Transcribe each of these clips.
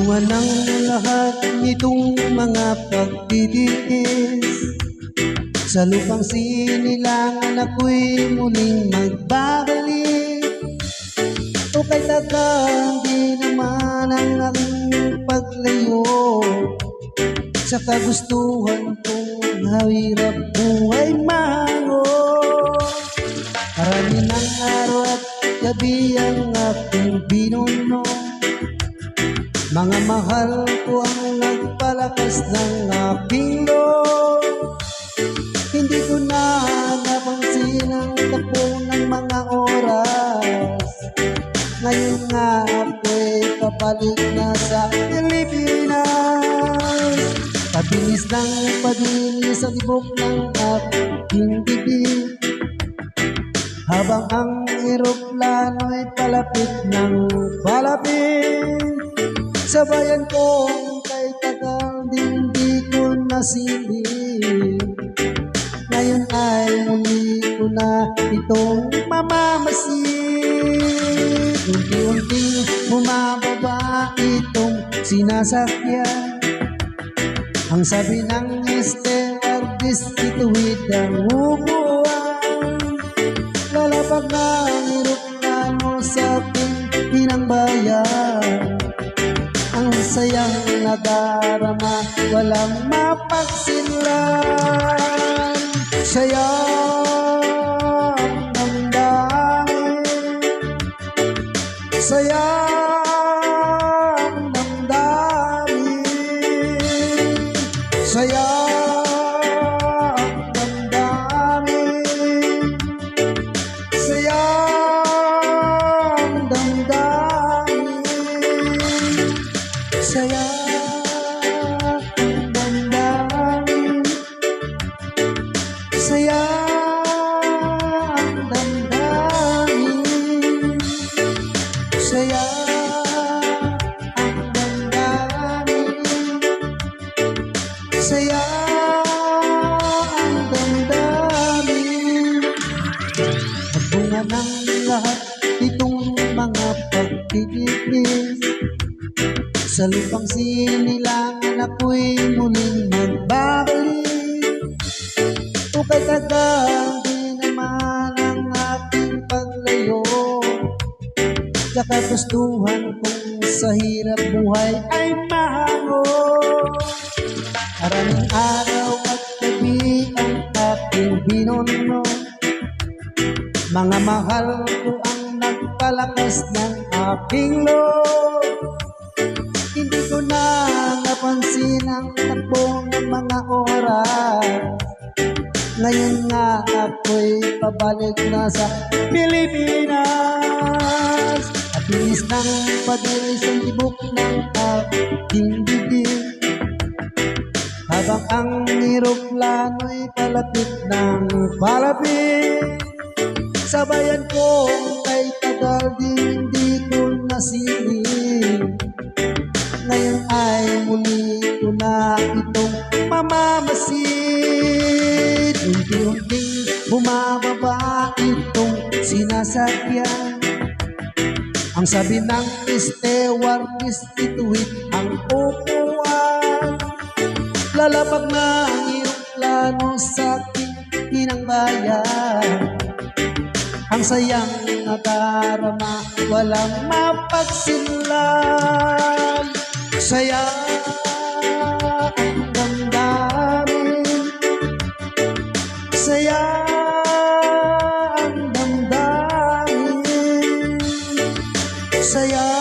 Bunga ng lahat nitong mga pagtitiis, sa lupang sinilangan ako'y muling magbabalik. O kay tagal di naman ang aking paglayo sa kagustuhan kong hawirap buhay mango. Marami ng araw at gabi ang aking binuno, mga mahal ko ang nagpalakas ng aking loob. Hindi ko na napansin ang takbo ng mga oras. Ngayon nga ako'y kapalik na sa Pilipinas. Pabilis ng padilis sa tibok ng aking bibig, habang ang eroplano'y palapit ng palapit. Sa bayan kong kay tagal din di ko nasilip, ngayon ay muli ko na itong mamamasid. Unti-unting bumababa itong sinasakyan, ang sabi ng stewardess, ituwid ang upuan. Lalapag na ang eroplano sa ating inang bayan, ang sayang nadarama, walang mapagsinlan. Sayang ang dangin, sayang ang dangin, sayang ang dangin, sayang ang dangin, sayang ang damdamin, sayang ang damdamin, sayang ang damdamin, sayang ang damdamin. Ang bunga ng lahat itong mga pagtitiis, sa lupang sinilangan ako'y muling magbabalik. O kay tagal di naman ang aking paglayo sa kagustuhan kong sa hirap buhay ay mahango. Maraming araw at gabi ang aking binuno, mga mahal ko ang nagpalakas ng aking loob. Hindi ko na napansin ang takbo ng mga oras. Ngayon nga ako'y pabalik na sa Pilipinas. At bilis ng padilis ang tibok ng aking bibig, habang ang eroplano'y palapit ng palapit. Sa bayan kong kay tagal din di ko nasilip, ngayon ay muli ko na itong mamamasid. Unti-unting bumababa itong sinasakyan, ang sabi ng stewardess, ituwid ang upuan. Lalapag na ang eroplano sa aking inang bayan, ang sayang nadarama, walang mapagsinlan. Sayang ang damdamin, sayang ang damdamin, sayang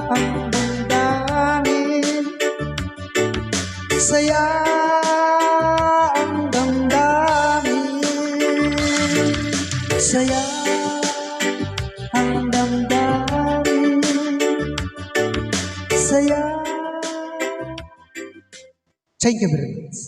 ang damdamin, sayang ang damdamin, sayang ang damdamin, sayang. Thank you very much.